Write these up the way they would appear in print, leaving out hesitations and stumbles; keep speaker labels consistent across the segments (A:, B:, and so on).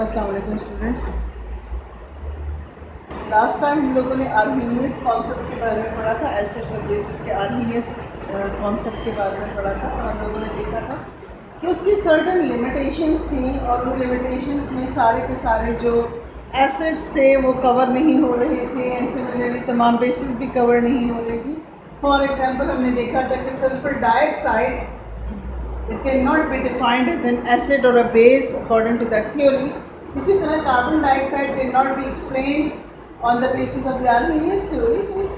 A: अस्सलाम वालेकुम students. Last time हम लोगों ने आर्हीनियस कॉन्सेप्ट के बारे में पढ़ा था, एसिड्स और बेसिस के आर्हीनियस कॉन्सेप्ट के बारे में पढ़ा था और हम लोगों ने देखा था कि उसकी सर्टन लिमिटेशंस थी और उन लिमिटेशंस में सारे के सारे जो एसिड्स थे वो कवर नहीं हो रहे थे एंड सिमिलरली तमाम बेसिस भी कवर नहीं हो रही थी। फॉर एग्जांपल हमने देखा था कि sulphur dioxide it cannot be defined as an acid or a base according to that theory. इसी तरह carbon dioxide cannot be explained on the basis of the Arrhenius theory. इस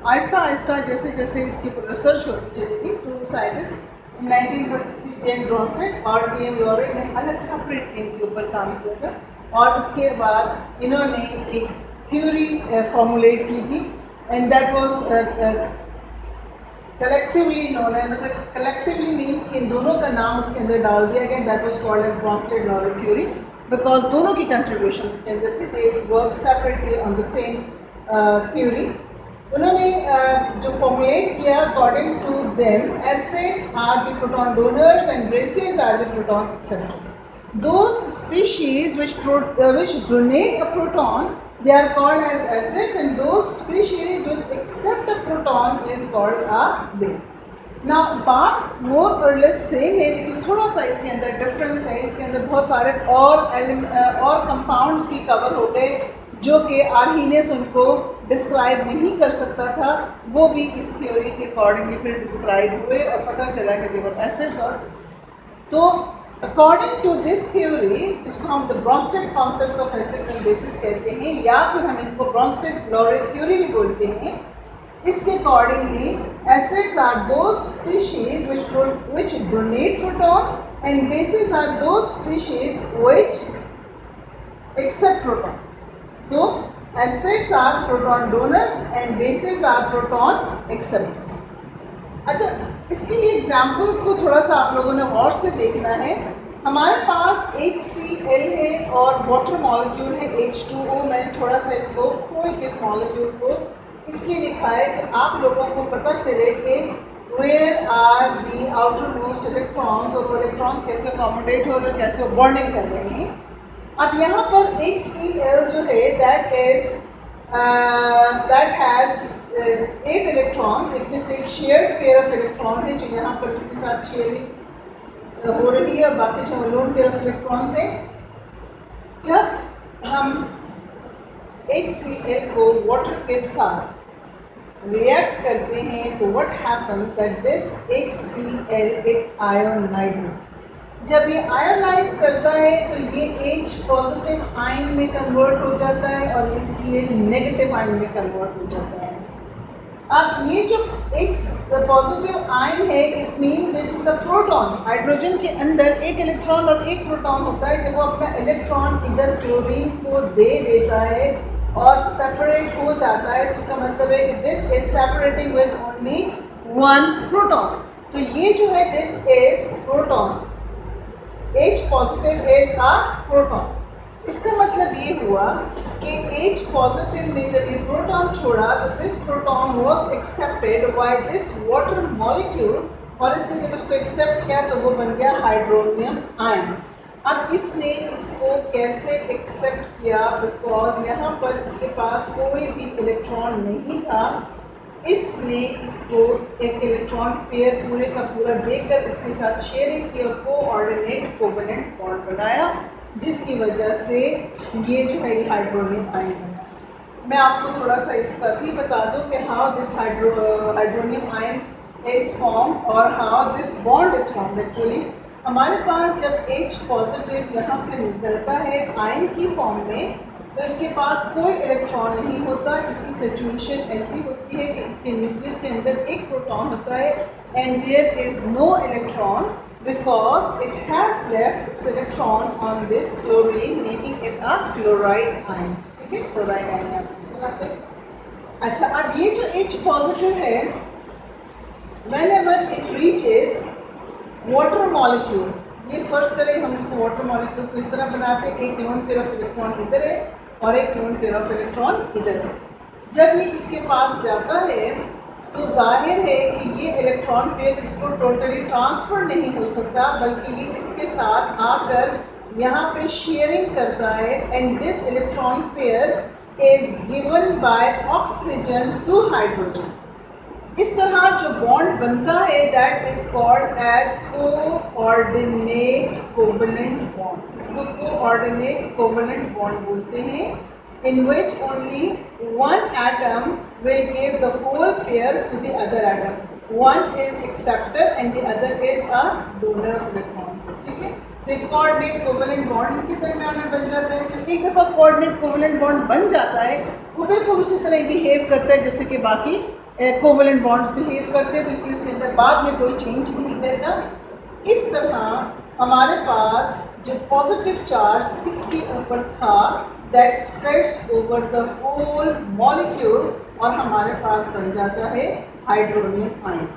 A: आहिस्ता आहिस्ता जैसे जैसे इसकी रिसर्च होती चलेगी two scientist in 1943 Jen Bronsted और DM. Lowry ने अलग सेपरेट थीम के ऊपर काम किया था और उसके बाद इन्होंने एक थ्योरी फॉर्मुलेट की थी and that was collectively known है, मतलब कलेक्टिवली मीन्स कि इन दोनों का नाम उसके अंदर डाल दिया गया। That was called as Bronsted Lowry theory because दोनों की कंट्रीब्यूशन के अंदर थे, they work separately on the same theory. उन्होंने जो फॉर्मुलेट किया according to them acid are the proton donors and bases are the proton acceptors. Those species which donate a proton, they are called as acids, and those species which accept a proton is called a base. Now बात more or less same है, लेकिन थोड़ा सा इसके अंदर difference है। इसके अंदर बहुत सारे और कंपाउंड्स भी कवर हो गए जो कि आर्हीनियस उनको डिस्क्राइब नहीं कर सकता था, वो भी इस थ्योरी के अकॉर्डिंगली फिर डिस्क्राइब हुए और पता चला कि दे वर एसिड्स और बेस। तो अकॉर्डिंग टू दिस थ्योरी, जिसको हम the Brønsted concepts of acids and bases कहते हैं या फिर हम इनको ब्रॉन्स्टेड लॉरेल थ्योरी भी बोलते हैं, इसके accordingly acids are those species which donate proton and bases are those species which accept proton. तो acids are proton donors and bases are proton acceptors. अच्छा, इसके लिए एग्जाम्पल को थोड़ा सा आप लोगों ने गौर से देखना है। हमारे पास HCl है और वाटर मॉलिक्यूल है H2O। मैंने थोड़ा सा इसको खोल के इस मॉलिक्यूल को इसलिए लिखा है कि आप लोगों को पता चले कि where are the outermost electrons और वो इलेक्ट्रॉन्स कैसे अकोमोडेट हो रहे हैं, कैसे बॉन्डिंग कर रहे हैं। अब यहाँ पर HCl जो है दैट हैज़ 8 इलेक्ट्रॉन्स। एक में से एक शेयर्ड पेयर ऑफ इलेक्ट्रॉन है जो यहाँ पर इसके साथ शेयरिंग हो रही है और बाकी जो लोन पेयर ऑफ इलेक्ट्रॉन्स है। जब हम HCl को वाटर के साथ रिएक्ट करते हैं तो what happens that this HCl it ionises. जब ये आयोनाइज करता है तो ये H पॉजिटिव आयन में कन्वर्ट हो जाता है और ये Cl नेगेटिव आयन में कन्वर्ट हो जाता है। अब ये जो H पॉजिटिव आयन है, it means it is a proton. Hydrogen के अंदर एक इलेक्ट्रॉन और एक प्रोटॉन होता है। जब वो अपना इलेक्ट्रॉन इधर क्लोरीन को दे देता है और सेपरेट हो जाता है तो इसका मतलब है कि this is separating with only one proton. तो ये जो है this is proton, H positive is a proton. इसका मतलब ये हुआ कि H पॉजिटिव ने जब ये प्रोटॉन छोड़ा तो this proton was accepted by this water molecule और इसने जब इसको एक्सेप्ट किया तो वो बन गया हाइड्रोनियम आयन। अब इसने इसको कैसे एक्सेप्ट किया, बिकॉज यहाँ पर इसके पास कोई भी इलेक्ट्रॉन नहीं था, इसने इसको एक इलेक्ट्रॉन पेयर पूरे का पूरा देकर इसके साथ शेयरिंग की और कोऑर्डिनेट कोवेलेंट बॉन्ड बनाया, जिसकी वजह से ये जो है ये हाइड्रोनियम आयन बना। मैं आपको थोड़ा सा इसका भी बता दूं कि how this hydronium ion is form और how this bond is form. Actually हमारे पास जब H पॉजिटिव यहाँ से निकलता है आयन की फॉर्म में तो इसके पास कोई इलेक्ट्रॉन नहीं होता। इसकी सिचुएशन ऐसी होती है कि इसके न्यूक्लियस के अंदर एक प्रोटॉन होता है and there is no electron because it has left its electron on this chlorine making it a chloride ion. ठीक है, क्लोराइड आयन आप। अच्छा, अब ये जो H पॉजिटिव है whenever it reaches water molecule, ये फर्स्ट करें हम इसको वाटर मॉलिक्यूल को इस तरह बनाते हैं, एक लोन पेयर ऑफ इलेक्ट्रॉन इधर है और एक लोन पेयर ऑफ इलेक्ट्रॉन इधर है। जब ये इसके पास जाता है तो जाहिर है कि ये इलेक्ट्रॉन पेयर इसको टोटली ट्रांसफ़र नहीं हो सकता, बल्कि ये इसके साथ आकर यहाँ पे शेयरिंग करता है and this electronic pair is given by oxygen to hydrogen. इस तरह जो बॉन्ड बनता है that is called as coordinate covalent bond. इसको कोऑर्डिनेट कोवेलेंट बॉन्ड बोलते हैं, in which only one atom will give the whole pair to the other atom. One is acceptor and the other is a donor of electrons. ठीक है, तो coordinate covalent bond के दरमियान में बन जाता है। जब एक दफ़ा कोऑर्डिनेट कोवेलेंट बॉन्ड बन जाता है वो बिल्कुल उसी तरह बिहेव करता है जैसे कि बाकी कोवेलेंट बॉन्ड्स बिहेव करते हैं, तो इसलिए इसके अंदर बाद में कोई चेंज नहीं रहता। इस तरह हमारे पास जो पॉजिटिव चार्ज इसके ऊपर था that spreads over the whole molecule और हमारे पास बन जाता है हाइड्रोनियम आयन।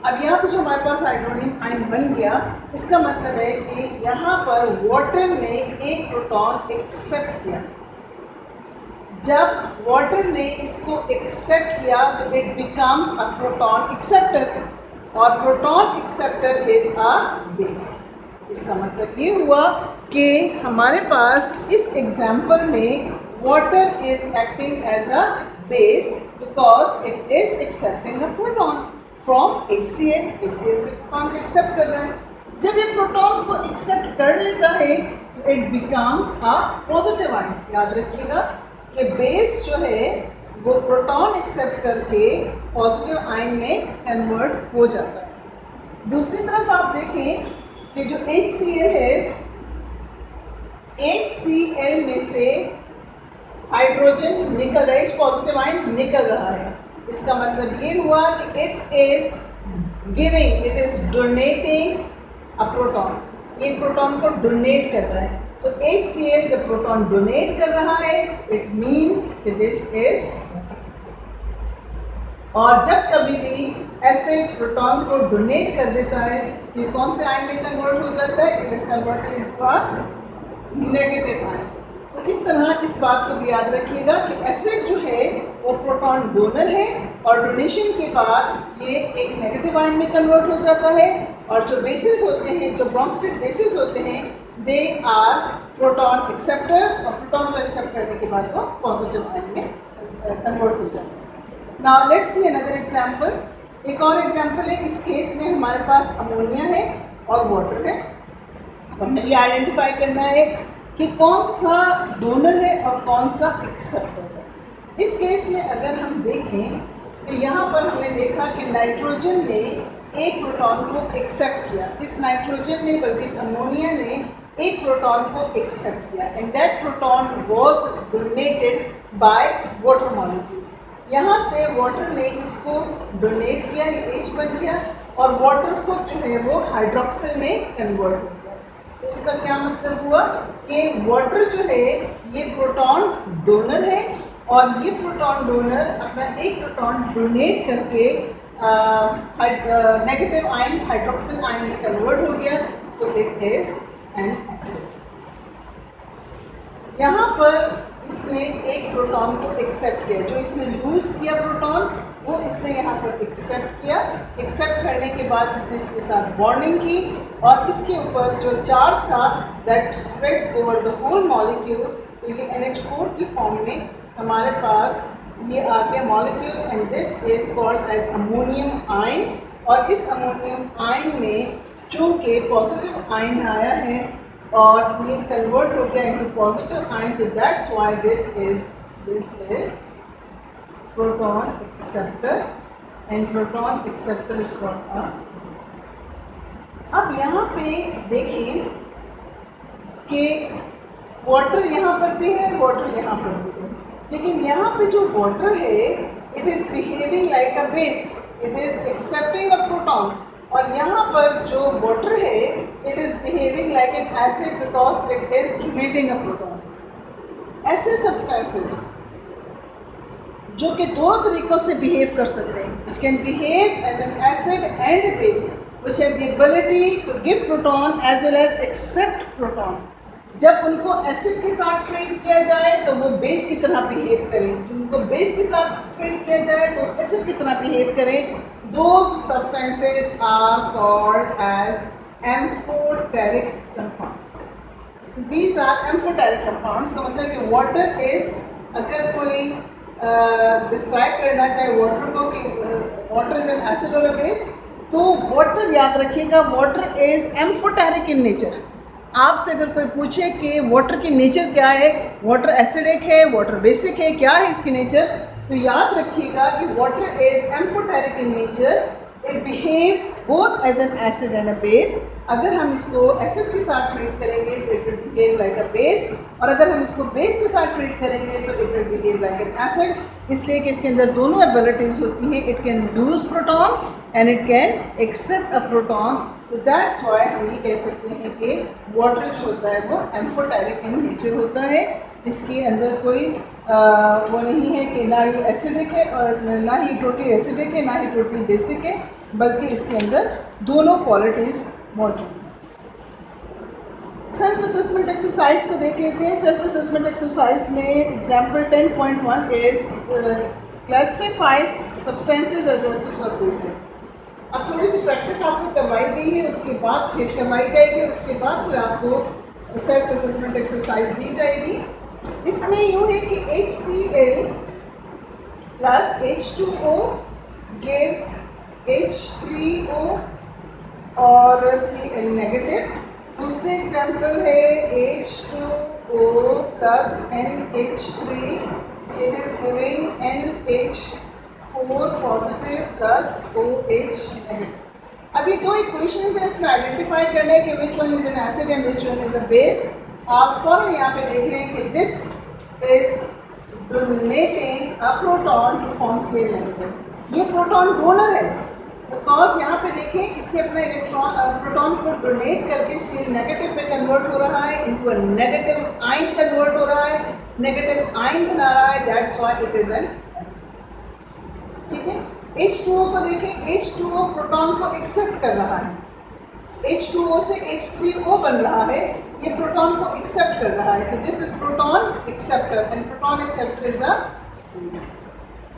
A: अब यहाँ पर जो हमारे पास हाइड्रोनियम आयन बन गया, इसका मतलब है कि यहाँ पर वाटर ने एक प्रोटॉन एक्सेप्ट किया। जब वाटर ने इसको एक्सेप्ट किया तो it becomes a proton acceptor और proton acceptor is a base. इसका मतलब ये हुआ कि हमारे पास इस एग्जाम्पल में water is acting as a base because it is accepting a proton from HCl। HCl से प्रोटॉन को एक्सेप्ट कर रहा है। जब ये प्रोटॉन को एक्सेप्ट कर लेता है तो it becomes a positive ion. याद रखिएगा कि बेस जो है वो प्रोटॉन एक्सेप्ट करके पॉजिटिव आयन में कन्वर्ट हो जाता है। दूसरी तरफ आप देखें कि जो HCl है, HCl में से हाइड्रोजन निकल रहा है, पॉजिटिव आयन निकल रहा है। इसका मतलब ये हुआ कि it is giving, it is donating a proton. ये प्रोटॉन को डोनेट कर रहा है। तो HCl जब प्रोटॉन डोनेट कर रहा है इट मीन्स कि दिस इज। और जब कभी भी एसिड प्रोटॉन को डोनेट कर देता है ये कौन से आयन में कन्वर्ट हो जाता है? It is converted into a negative ion. तो इस तरह इस बात को भी याद रखिएगा कि एसिड जो है वो प्रोटॉन डोनर है और डोनेशन के बाद ये एक नेगेटिव आयन में कन्वर्ट हो जाता है। और जो बेसिस होते हैं, जो ब्रॉन्स्टेड बेसिस होते हैं, दे आर प्रोटॉन एक्सेप्टर्स और प्रोटॉन को एक्सेप्ट करने के बाद वो पॉजिटिव आयन में कन्वर्ट हो जाता है। Now let's see another example. एक और एग्जाम्पल है, इस केस में हमारे पास अमोनिया है और वाटर है। हमने ये आइडेंटिफाई करना है कि कौन सा डोनर है और कौन सा एक्सेप्टर है। इस केस में अगर हम देखें तो यहाँ पर हमने देखा कि नाइट्रोजन ने एक प्रोटॉन को एक्सेप्ट किया। इस नाइट्रोजन ने बल्कि इस अमोनिया ने एक प्रोटॉन को एक्सेप्ट किया and that proton was donated by water molecule. यहाँ से वाटर ने इसको डोनेट किया, ये H बन गया और वाटर को जो है वो हाइड्रोक्सिल में कन्वर्ट हो गया। तो इसका क्या मतलब हुआ कि वाटर जो है ये प्रोटॉन डोनर है और ये प्रोटॉन डोनर अपना एक प्रोटॉन डोनेट करके नेगेटिव आयन हाइड्रोक्सिल आयन में कन्वर्ट हो गया, तो इट इज एन एसिड। यहाँ पर इसने एक प्रोटॉन को एक्सेप्ट किया, जो इसने यूज़ किया प्रोटॉन वो इसने यहाँ पर एक्सेप्ट किया। एक्सेप्ट करने के बाद इसने इसके साथ बॉन्डिंग की और इसके ऊपर जो चार्ज था that spreads over the whole molecules. तो ये NH4 की फॉर्म में हमारे पास ये आ गया molecule and this is called as ammonium ion. और इस अमोनियम आयन में चूँकि पॉजिटिव आयन आया है और ये कन्वर्ट हो गया इनटू पॉजिटिव आयन, तो that's why this is proton acceptor and proton acceptor is called अ। अब यहाँ पे देखें कि वाटर यहाँ पर भी है, वाटर यहाँ पर भी है, लेकिन यहाँ पे जो वाटर है it is behaving like a base, it is accepting a proton. और यहाँ पर जो वाटर है it is behaving like an acid because it is donating a proton. ऐसे सब्सटेंसेस जो कि दो तरीक़ों से बिहेव कर सकते हैं, which can behave as an acid and a base, which have the ability to give proton as well as accept proton. जब उनको एसिड के साथ ट्रीट किया जाए तो वो बेस की तरह बिहेव करें, जब उनको बेस के साथ ट्रीट किया जाए तो एसिड की तरह बिहेव करें। Those substances are called as amphoteric compounds. These are amphoteric compounds. का मतलब कि वाटर इज, अगर कोई डिस्क्राइब करना चाहे वाटर को कि वाटर इज एन एसिड और अ बेस, तो वाटर याद रखिएगा water is amphoteric in nature. आपसे अगर कोई पूछे कि वाटर की नेचर क्या है, वाटर एसिडिक है, वाटर बेसिक है, क्या है इसकी नेचर, तो याद रखिएगा कि water is amphoteric in nature. It behaves both as an acid and a base. अगर हम इसको एसिड के साथ ट्रीट करेंगे तो it will behave like a base, और अगर हम इसको बेस के साथ ट्रीट करेंगे तो it will behave like an acid. इसलिए कि इसके अंदर दोनों एबिलिटीज़ होती हैं, it can lose proton and it can accept a proton. तो दैट्स वाई हम ये कह सकते हैं कि वाटर जो होता है वो एम्फोटेरिक इन नेचर होता है। इसके अंदर कोई वो नहीं है कि ना ही एसिडिक है और ना ही टोटली एसिडिक है, ना ही टोटली बेसिक है, बल्कि इसके अंदर दोनों क्वालिटीज़ मौजूद हैं। सेल्फ असेसमेंट एक्सरसाइज को देख लेते हैं। सेल्फ असेसमेंट एक्सरसाइज में example 10.1 is classify substances as acids और बेसिस। अब थोड़ी सी प्रैक्टिस आपको करवाई गई है, उसके बाद फिर करवाई जाएगी, उसके बाद फिर आपको सेल्फ असेसमेंट एक्सरसाइज दी जाएगी। इसमें यूँ है कि HCl plus H2O gives H3O और Cl नेगेटिव। दूसरे एग्जाम्पल है H2O plus NH3, it is giving NH4 positive plus OH negative. अब ये दो इक्वेशंस हैं, इसमें आइडेंटिफाई करना है कि which one is an acid and which one is a base. आप फॉर्म यहाँ पे देख लें कि this is donating a proton to form Cl negative. ये प्रोटॉन डोनर है, बिकॉज यहाँ पे देखें इसने अपना इलेक्ट्रॉन प्रोटॉन को डोनेट करके Cl नेगेटिव में कन्वर्ट हो रहा है, into a negative ion convert हो रहा है, नेगेटिव आयन बना रहा है, that's why it is an acid. ठीक है। H2O को देखें, H2O प्रोटॉन को एक्सेप्ट कर रहा है, H2O से H3O बन रहा है, ये प्रोटॉन को एक्सेप्ट कर रहा है, तो this is proton acceptor and proton acceptor is a base.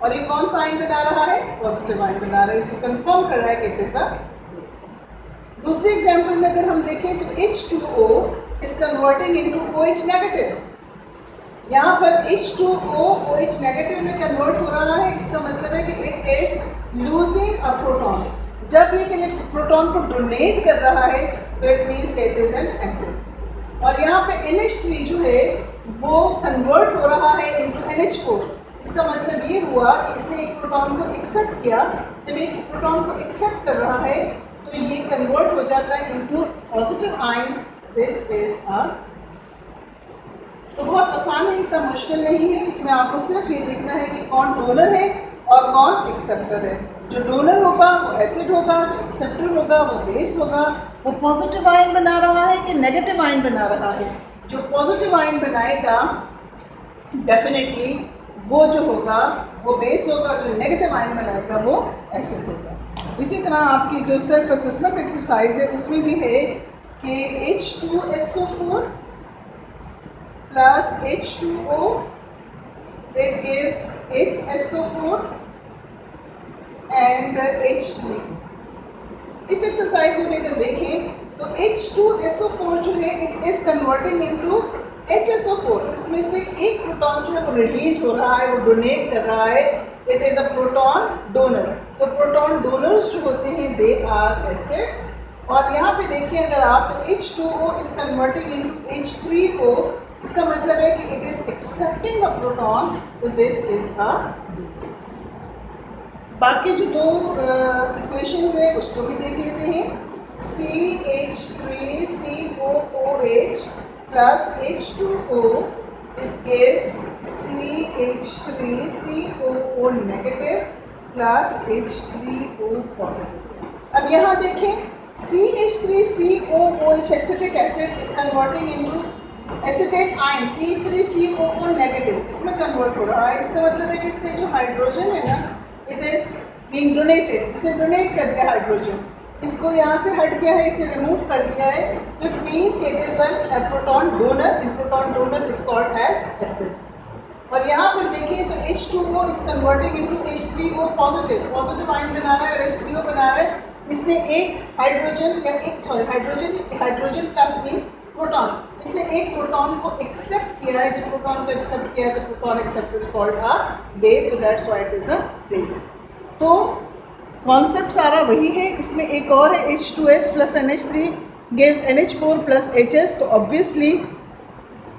A: और ये कौन सा आयन बना रहा है? पॉजिटिव आयन बना रहा है, इसको कंफर्म कर रहा है कि इट इज अ बेस। दूसरे एग्जांपल में अगर हम देखें तो H2O is converting into OH negative. यहाँ पर H2O OH नेगेटिव में कन्वर्ट हो रहा है, इसका मतलब है कि it is losing a proton. जब ये प्रोटॉन को डोनेट कर रहा है तो it means it is an acid. और यहाँ पे NH3 जो है वो कन्वर्ट हो रहा है इनटू NH4। इसका मतलब ये हुआ कि इसने एक प्रोटॉन को एक्सेप्ट किया। जब एक प्रोटॉन को एक्सेप्ट कर रहा है तो ये कन्वर्ट हो जाता है into positive ions, this is a. तो बहुत आसान है, इतना मुश्किल नहीं है। इसमें आपको सिर्फ ये देखना है कि कौन डोनर है और कौन एक्सेप्टर है। जो डोनर होगा वो एसिड होगा, जो एक्सेप्टर होगा वो बेस होगा। वो पॉजिटिव आयन बना रहा है कि नेगेटिव आयन बना रहा है? जो पॉजिटिव आयन बनाएगा डेफिनेटली वो जो होगा वो बेस होगा, जो नेगेटिव आयन बनाएगा वो एसिड होगा। इसी तरह आपकी जो सेल्फ असेसमेंट एक्सरसाइज है उसमें भी है कि H2SO4 plus H2O, it gives HSO4 and H3। इस एक्सरसाइज में अगर देखें तो H2SO4 जो है it is converting into HSO4। इसमें से एक प्रोटॉन जो है वो रिलीज हो रहा है, वो डोनेट कर रहा है, it is a proton donor. तो प्रोटॉन डोनर्स जो होते हैं दे आर एसिड्स। और यहाँ पे देखिए अगर आप H2O is converting into H3O, इसका मतलब है कि it is accepting a proton, तो दिस इज अ बेस। बाकी जो दो इक्वेशंस है उसको भी देख लेते हैं। CH3COOH plus H2O, it gives CH3COO negative plus H3O positive. अब यहाँ देखें CH3COOH acetic acid is converting into acetate ion CH3COO negative, इसमें कन्वर्ट हो रहा है। इसका मतलब है कि इसके जो हाइड्रोजन है ना, इट इज बीइंग डोनेटेड, इसे डोनेट कर दिया हाइड्रोजन, इसको यहाँ से हट गया है, इसे रिमूव कर दिया है, तो it means it is a proton donor and proton donor is called as acid. और यहाँ पर देखिए तो H2O is converting into H3O positive, positive ion बना रहा है और H3O बना रहा है। इसने एक हाइड्रोजन या एक हाइड्रोजन प्लस मीन्स प्रोटॉन, इसने एक प्रोटॉन को एक्सेप्ट किया है, जब प्रोटॉन को एक्सेप्ट किया है तो proton accept is called a base, so that's why it is a base. तो कॉन्सेप्ट सारा वही है। इसमें एक और है H2S plus NH3 gives NH4 plus HS, तो obviously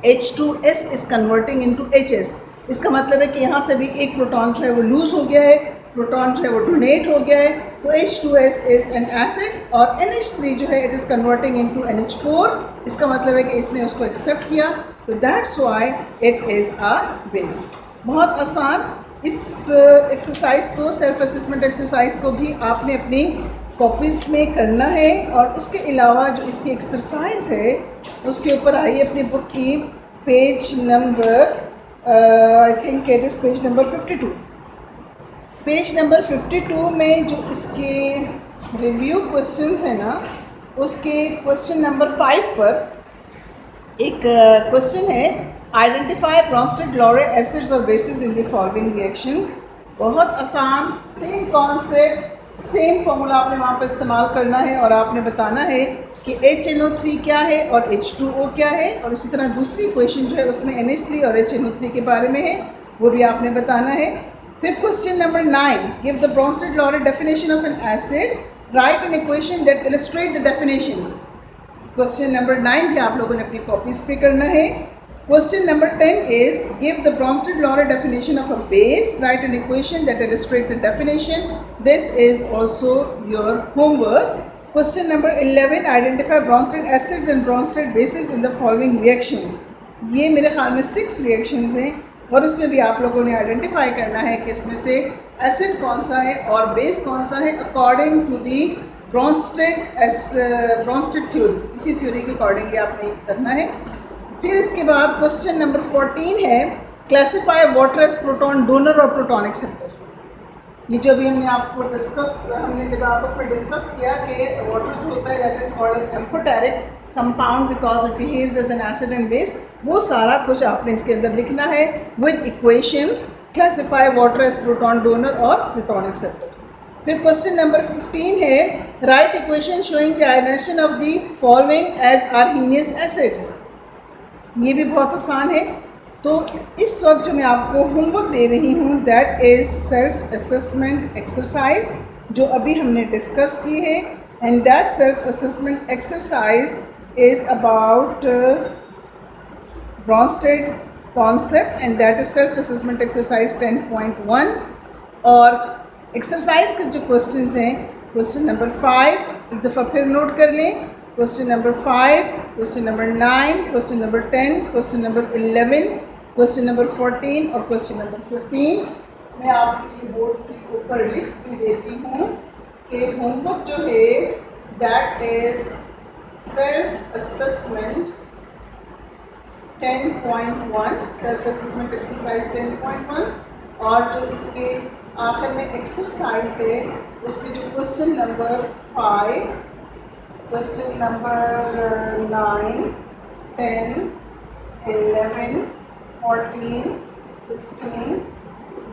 A: H2S is converting into HS। इसका मतलब है कि यहाँ से भी एक प्रोटॉन जो है वो लूज हो गया है, प्रोटॉन जो है वो डोनेट हो गया है, तो H2S इज एन एसिड और NH3 जो है it is converting into NH4। इसका मतलब है कि इसने उसको एक्सेप्ट किया, तो that's why it is a base. बहुत आसान। इस एक्सरसाइज को, सेल्फ असेसमेंट एक्सरसाइज को भी आपने अपनी कॉपीज़ में करना है। और उसके अलावा जो इसकी एक्सरसाइज है उसके ऊपर आइए अपनी बुक की page number I think it is page number 52। Page number 52 में जो इसके रिव्यू क्वेश्चंस हैं ना, उसके क्वेश्चन नंबर 5 पर एक क्वेश्चन है, आइडेंटिफाई ब्रॉन्स्टेड-लॉरे एसिड्स और basis in the following reactions. बहुत आसान, सेम कॉन्सेप्ट, सेम फॉर्मूला आपने वहाँ पर इस्तेमाल करना है और आपने बताना है कि HNO3 क्या है और H2O क्या है। और इसी तरह दूसरी क्वेश्चन जो है उसमें NH3 और HNO3 के बारे में है, वो भी आपने बताना है। फिर question number 9, give the Bronsted Lowry definition of an acid, write an equation that illustrate the definitions. Question number 9 भी आप लोगों ने अपनी कॉपीज पे करना है। Question number 10 is, give the Bronsted-Lowry definition of a base, write an equation that illustrates the definition. This is also your homework. Question number 11, identify Bronsted acids and Bronsted bases in the following reactions. ये मेरे ख्याल में 6 reactions हैं और इसमें भी आप लोगों ने आइडेंटिफाई करना है कि इसमें से एसिड कौन सा है और बेस कौन सा है according to the Bronsted theory. इसी थ्योरी के अकॉर्डिंगली आपने करना है। फिर इसके बाद क्वेश्चन नंबर 14 है, classify water as proton donor और प्रोटॉन एक्सेप्टर। ये जो भी हमने जब आपस में डिस्कस किया कि वाटर जो होता है that is called as amphoteric compound because it behaves as an acid and base, वो सारा कुछ आपने इसके अंदर लिखना है with equations. Classify water as proton donor और प्रोटॉन एक्सेप्टर। फिर क्वेश्चन नंबर 15 है, write equation showing the ionization of the following as Arrhenius acids. ये भी बहुत आसान है। तो इस वक्त जो मैं आपको होमवर्क दे रही हूँ that is self assessment exercise, जो अभी हमने डिस्कस की है। And that self assessment exercise is about Brønsted concept and that is self assessment exercise 10.1। और एक्सरसाइज के जो क्वेश्चंस हैं, क्वेश्चन नंबर 5 एक दफ़ा फिर नोट कर लें। Question number 5, question number 9, question number 10, question number 11, question number 14 और क्वेश्चन नंबर 15 मैं आपके बोर्ड के ऊपर लिख भी देती हूँ कि होमवर्क जो है that is self assessment 10.1, self assessment exercise 10.1। और जो इसके आखिर में एक्सरसाइज है उसके जो क्वेश्चन नंबर 5, क्वेश्चन नंबर 9, 10, 11, 14, 15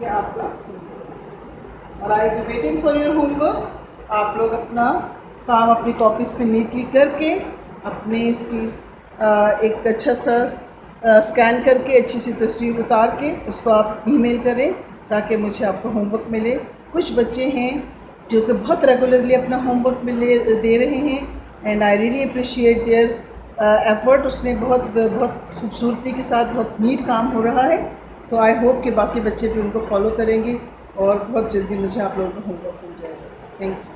A: ये आपका। और I be waiting for your homework. आप लोग अपना काम अपनी कॉपीज़ पे नीटली करके अपने इसकी एक अच्छा सा स्कैन करके अच्छी सी तस्वीर उतार के उसको आप ईमेल करें ताकि मुझे आपको होमवर्क मिले। कुछ बच्चे हैं जो कि बहुत रेगुलरली अपना होमवर्क दे रहे हैं and I really appreciate their effort. उसने बहुत खूबसूरती के साथ बहुत नीट काम हो रहा है। तो आई होप कि बाकी बच्चे भी उनको फॉलो करेंगे और बहुत जल्दी मुझे आप लोगों को होमवर्क मिल जाएगा। Thank you.